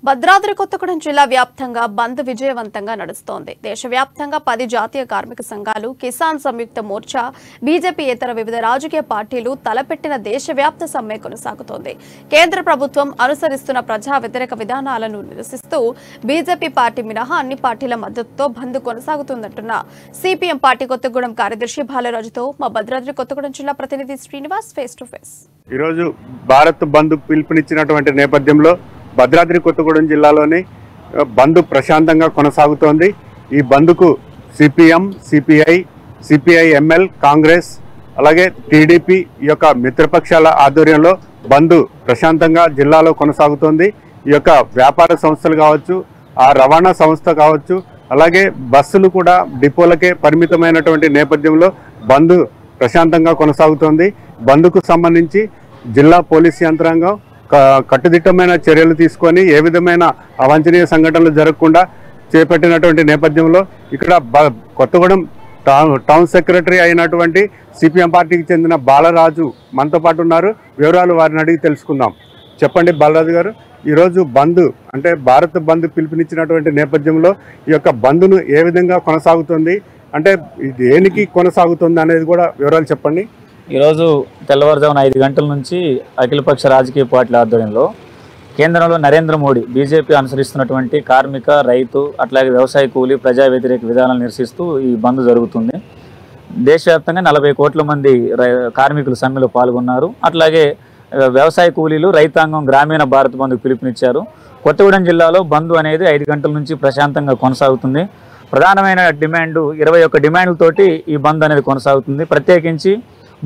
భద్రాద్రి కొత్తగూడెం జిల్లా వ్యాప్తంగా బంద్ విజయవంతంగా నడుస్తోంది. దేశవ్యాప్తంగా 10 జాతీయ కార్మిక సంఘాలు, కిసాన్ సంయుక్త మోర్చా, బీజేపీ ఇతర వివిధ రాజకీయ పార్టీలు తలపెట్టిన దేశవ్యాప్త సమ్మె కొనసాగుతోంది. కేంద్ర ప్రభుత్వం అనుసరిస్తున్న ప్రజా వ్యతిరేక విధానాలను నిరసిస్తూ బీజేపీ పార్టీ మినహా అన్ని పార్టీల మద్దతుతో బంద్ కొనసాగుతుందంటున్న సిపిఎం పార్టీ కొత్తగూడెం కార్యదర్శి బాలరాజుతో మా భద్రాద్రి కొత్తగూడెం జిల్లా ప్రతినిధి శ్రీనివాస్ ఫేస్ టు ఫేస్. ఈరోజు భారత్ బంద్ పిలుపునిచ్చినటువంటి నేపథ్యంలో భద్రాద్రి కొత్తగూడెం జిల్లాలోని బంద్ ప్రశాంతంగా కొనసాగుతోంది. ఈ బంద్కు సిపిఎం, సిపిఐ ఎంఎల్, కాంగ్రెస్ అలాగే టీడీపీ యొక్క మిత్రపక్షాల ఆధ్వర్యంలో బంద్ ప్రశాంతంగా జిల్లాలో కొనసాగుతోంది. ఈ యొక్క వ్యాపార సంస్థలు కావచ్చు, ఆ రవాణా సంస్థ కావచ్చు, అలాగే బస్సులు కూడా డిపోలకే పరిమితమైనటువంటి నేపథ్యంలో బంద్ ప్రశాంతంగా కొనసాగుతోంది. బంద్కు సంబంధించి జిల్లా పోలీస్ యంత్రాంగం కట్టుదిట్టమైన చర్యలు తీసుకొని ఏ విధమైన అవాంఛనీయ సంఘటనలు జరగకుండా చేపట్టినటువంటి నేపథ్యంలో ఇక్కడ కొత్తగూడెం టౌన్ సెక్రటరీ అయినటువంటి సిపిఎం పార్టీకి చెందిన బాలరాజు మనతో పాటు ఉన్నారు. వివరాలు వారిని అడిగి తెలుసుకుందాం. చెప్పండి బాలరాజు గారు, ఈరోజు బంద్ అంటే భారత్ బంద్ పిలుపునిచ్చినటువంటి నేపథ్యంలో ఈ యొక్క బంద్ను ఏ విధంగా కొనసాగుతుంది, అంటే దేనికి కొనసాగుతుంది అనేది కూడా వివరాలు చెప్పండి. ఈరోజు తెల్లవారుజామున 5 గంటల నుంచి అఖిలపక్ష రాజకీయ పార్టీల ఆధ్వర్యంలో కేంద్రంలో నరేంద్ర మోడీ బీజేపీ అనుసరిస్తున్నటువంటి కార్మిక, రైతు అట్లాగే వ్యవసాయ కూలీ ప్రజా వ్యతిరేక విధానాలను నిరసిస్తూ ఈ బంద్ జరుగుతుంది. దేశవ్యాప్తంగా 40 కోట్ల మంది కార్మికులు సమ్మెలో పాల్గొన్నారు. అట్లాగే వ్యవసాయ కూలీలు, రైతాంగం గ్రామీణ భారత్ బంద్కు పిలుపునిచ్చారు. కొత్తగూడెం జిల్లాలో బంద్ అనేది 5 గంటల నుంచి ప్రశాంతంగా కొనసాగుతుంది. ప్రధానమైన డిమాండ్ 21 డిమాండ్లతోటి ఈ బంద్ అనేది కొనసాగుతుంది. ప్రత్యేకించి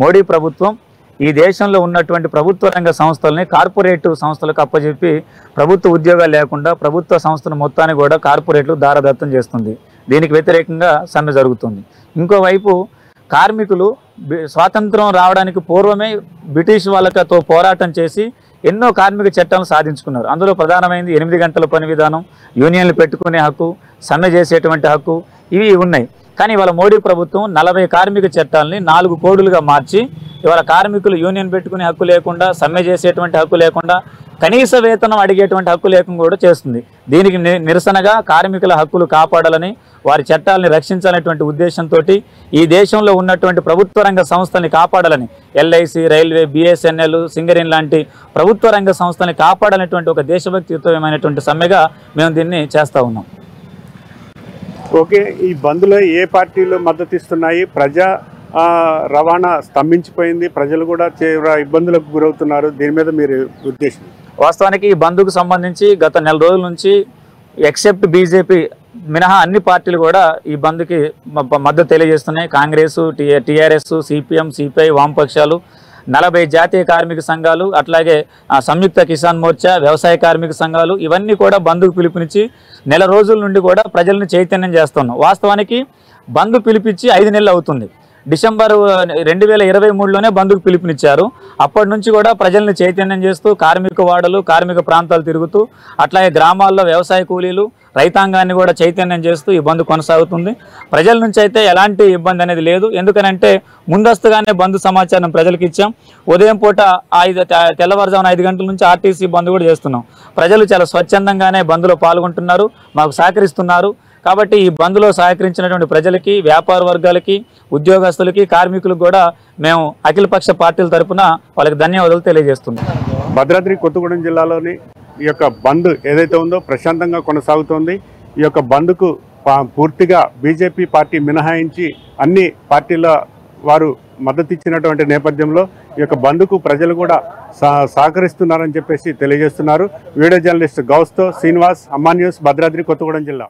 మోడీ ప్రభుత్వం ఈ దేశంలో ఉన్నటువంటి ప్రభుత్వ రంగ సంస్థలని కార్పొరేట్ సంస్థలకు అప్పచెప్పి ప్రభుత్వ ఉద్యోగాలు లేకుండా ప్రభుత్వ సంస్థను మొత్తాన్ని కూడా కార్పొరేట్లు దారదత్తం చేస్తుంది. దీనికి వ్యతిరేకంగా సమ్మె జరుగుతుంది. ఇంకోవైపు కార్మికులు స్వాతంత్రం రావడానికి పూర్వమే బ్రిటిష్ వాళ్ళతో పోరాటం చేసి ఎన్నో కార్మిక చట్టాలను సాధించుకున్నారు. అందులో ప్రధానమైనది 8 గంటల పని విధానం, యూనియన్లు పెట్టుకునే హక్కు, సమ్మె చేసేటువంటి హక్కు, ఇవి ఉన్నాయి. కానీ ఇవాళ మోడీ ప్రభుత్వం 40 కార్మిక చట్టాలని 4 కోడులుగా మార్చి ఇవాళ కార్మికులు యూనియన్ పెట్టుకునే హక్కు లేకుండా, సమ్మె చేసేటువంటి హక్కు లేకుండా, కనీస వేతనం అడిగేటువంటి హక్కు లేకుండా కూడా చేస్తుంది. దీనికి నిరసనగా కార్మికుల హక్కులు కాపాడాలని, వారి చట్టాలని రక్షించాలనేటువంటి ఉద్దేశంతో ఈ దేశంలో ఉన్నటువంటి ప్రభుత్వ రంగ సంస్థల్ని కాపాడాలని ఎల్ఐసి, రైల్వే, బిఎస్ఎన్ఎల్, సింగరేన్ లాంటి ప్రభుత్వ రంగ సంస్థల్ని కాపాడాలనేటువంటి ఒక దేశభక్తియుతమైనటువంటి సమ్మెగా మేము దీన్ని చేస్తూ ఉన్నాం. ఓకే, ఈ బంద్లో ఏ పార్టీలు మద్దతు ఇస్తున్నాయి? ప్రజా రవాణా స్తంభించిపోయింది, ప్రజలు కూడా తీవ్ర ఇబ్బందులకు గురవుతున్నారు. దీని మీద మీరు ఉద్దేశం? వాస్తవానికి ఈ బంద్కు సంబంధించి గత నెల రోజుల నుంచి ఎక్సెప్ట్ బీజేపీ మినహా అన్ని పార్టీలు కూడా ఈ బంద్కి మద్దతు తెలియజేస్తున్నాయి. కాంగ్రెస్, టీఆర్ఎస్, సిపిఎం, సిపిఐ, వామపక్షాలు, 40 జాతీయ కార్మిక సంఘాలు, అట్లాగే సంయుక్త కిసాన్ మోర్చా, వ్యవసాయ కార్మిక సంఘాలు, ఇవన్నీ కూడా బంద్కు పిలుపునిచ్చి నెల రోజుల నుండి కూడా ప్రజల్ని చైతన్యం చేస్తున్నాం. వాస్తవానికి బంద్ పిలిపించి 5 నెలలు అవుతుంది. డిసెంబర్ 2023లోనే బంద్కు పిలుపునిచ్చారు. అప్పటి నుంచి కూడా ప్రజల్ని చైతన్యం చేస్తూ కార్మిక వాడలు, కార్మిక ప్రాంతాలు తిరుగుతూ, అట్లాగే గ్రామాల్లో వ్యవసాయ కూలీలు, రైతాంగాన్ని కూడా చైతన్యం చేస్తూ ఈ బంద్ కొనసాగుతుంది. ప్రజల నుంచి అయితే ఎలాంటి ఇబ్బంది అనేది లేదు. ఎందుకనంటే ముందస్తుగానే బంద్ సమాచారం ప్రజలకు ఇచ్చాం. ఉదయం పూట తెల్లవారుజామున 5 గంటల నుంచి ఆర్టీసీ బంద్ కూడా చేస్తున్నాం. ప్రజలు చాలా స్వచ్ఛందంగానే బంద్లో పాల్గొంటున్నారు, మాకు సహకరిస్తున్నారు. కాబట్టి ఈ బంద్లో సహకరించినటువంటి ప్రజలకి, వ్యాపార వర్గాలకి, ఉద్యోగస్తులకి, కార్మికులకు కూడా మేము అఖిలపక్ష పార్టీల తరఫున వాళ్ళకి ధన్యవాదాలు తెలియజేస్తున్నాం. భద్రాద్రి కొత్తగూడెం జిల్లాలోని ఈ యొక్క బంద్ ఏదైతే ఉందో ప్రశాంతంగా కొనసాగుతోంది. ఈ యొక్క బంద్కు పూర్తిగా బీజేపీ పార్టీ మినహాయించి అన్ని పార్టీల వారు మద్దతు ఇచ్చినటువంటి నేపథ్యంలో ఈ యొక్క బంద్కు ప్రజలు కూడా సహకరిస్తున్నారని చెప్పేసి తెలియజేస్తున్నారు. వీడియో జర్నలిస్ట్ గౌస్తో శ్రీనివాస్, అమ్మా న్యూస్, భద్రాద్రి కొత్తగూడెం జిల్లా.